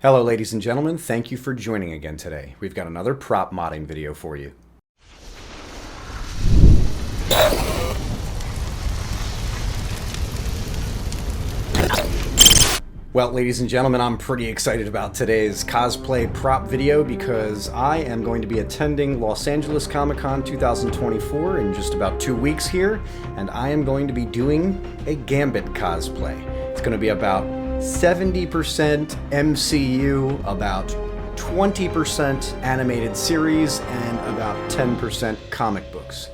Hello ladies and gentlemen, thank you for joining again today. We've got another prop modding video for you. Well, ladies and gentlemen, I'm pretty excited about today's cosplay prop video because I am going to be attending Los Angeles Comic Con 2024 in just about 2 weeks here, and I am going to be doing a Gambit cosplay. It's going to be about 70% MCU, about 20% animated series, and about 10% comic books.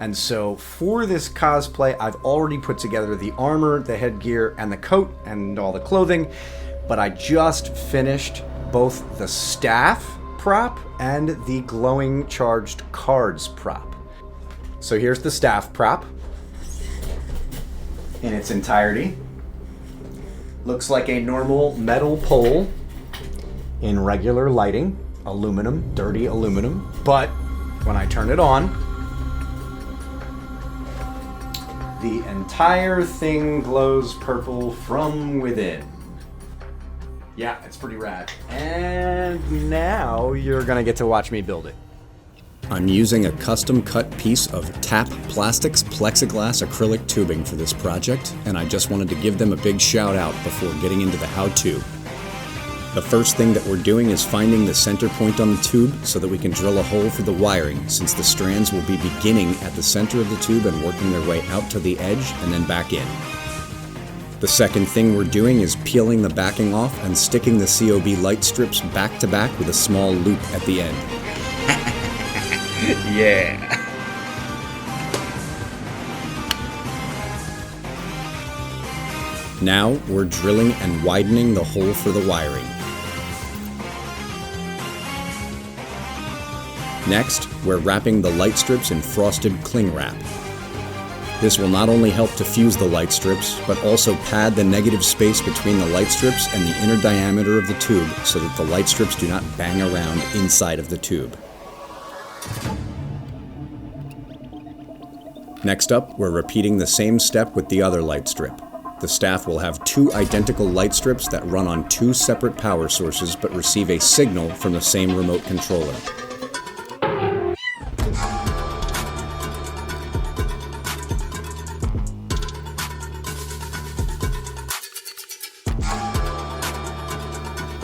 And so for this cosplay, I've already put together the armor, the headgear, and the coat, and all the clothing, but I just finished both the staff prop and the glowing charged cards prop. So here's the staff prop in its entirety. Looks like a normal metal pole in regular lighting, aluminum, dirty aluminum, but when I turn it on, the entire thing glows purple from within. Yeah, it's pretty rad. And now you're gonna get to watch me build it. I'm using a custom cut piece of TAP Plastics plexiglass acrylic tubing for this project, and I just wanted to give them a big shout out before getting into the how-to. The first thing that we're doing is finding the center point on the tube so that we can drill a hole for the wiring, since the strands will be beginning at the center of the tube and working their way out to the edge and then back in. The second thing we're doing is peeling the backing off and sticking the COB light strips back to back with a small loop at the end. Yeah. Now we're drilling and widening the hole for the wiring. Next, we're wrapping the light strips in frosted cling wrap. This will not only help to fuse the light strips, but also pad the negative space between the light strips and the inner diameter of the tube so that the light strips do not bang around inside of the tube. Next up, we're repeating the same step with the other light strip. The staff will have 2 identical light strips that run on 2 separate power sources but receive a signal from the same remote controller.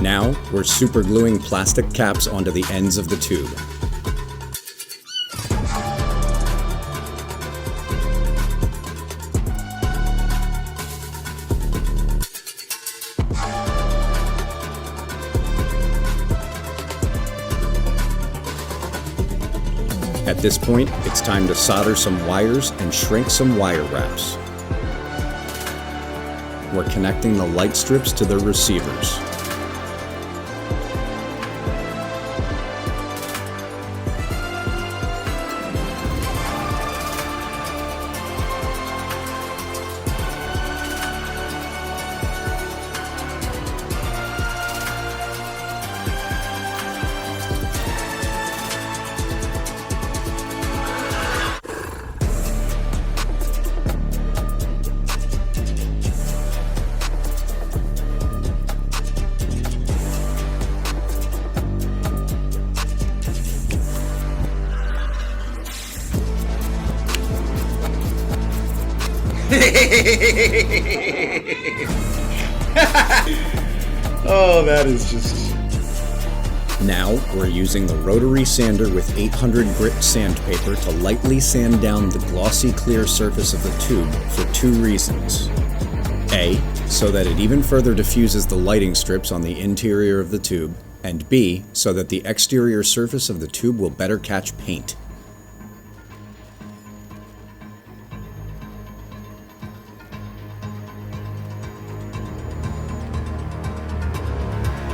Now, we're supergluing plastic caps onto the ends of the tube. At this point, it's time to solder some wires and shrink some wire wraps. We're connecting the light strips to the receivers. Oh, that is just... Now, we're using the rotary sander with 800 grit sandpaper to lightly sand down the glossy clear surface of the tube for 2 reasons. A, so that it even further diffuses the lighting strips on the interior of the tube, and B, so that the exterior surface of the tube will better catch paint.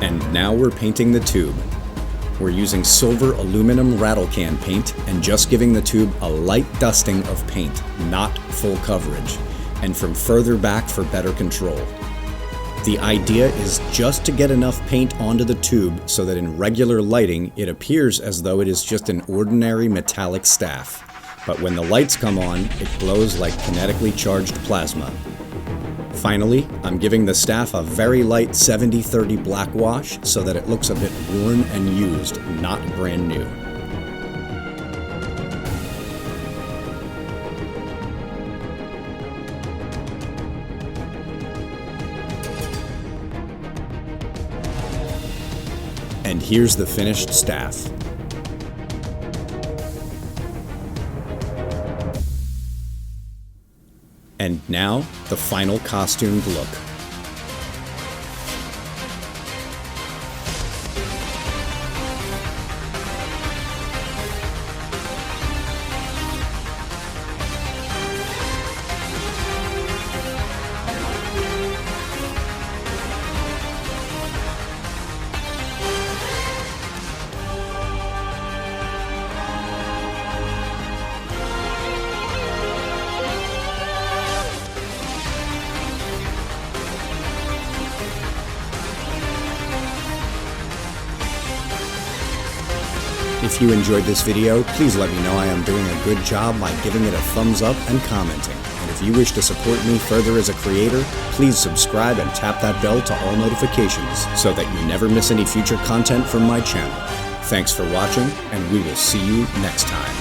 And now we're painting the tube. We're using silver aluminum rattle can paint and just giving the tube a light dusting of paint, not full coverage, and from further back for better control. The idea is just to get enough paint onto the tube so that in regular lighting it appears as though it is just an ordinary metallic staff. But when the lights come on, it glows like kinetically charged plasma. Finally, I'm giving the staff a very light 70-30 black wash so that it looks a bit worn and used, not brand new. And here's the finished staff. And now, the final costumed look. If you enjoyed this video, please let me know I am doing a good job by giving it a thumbs up and commenting. And if you wish to support me further as a creator, please subscribe and tap that bell to all notifications so that you never miss any future content from my channel. Thanks for watching, and we will see you next time.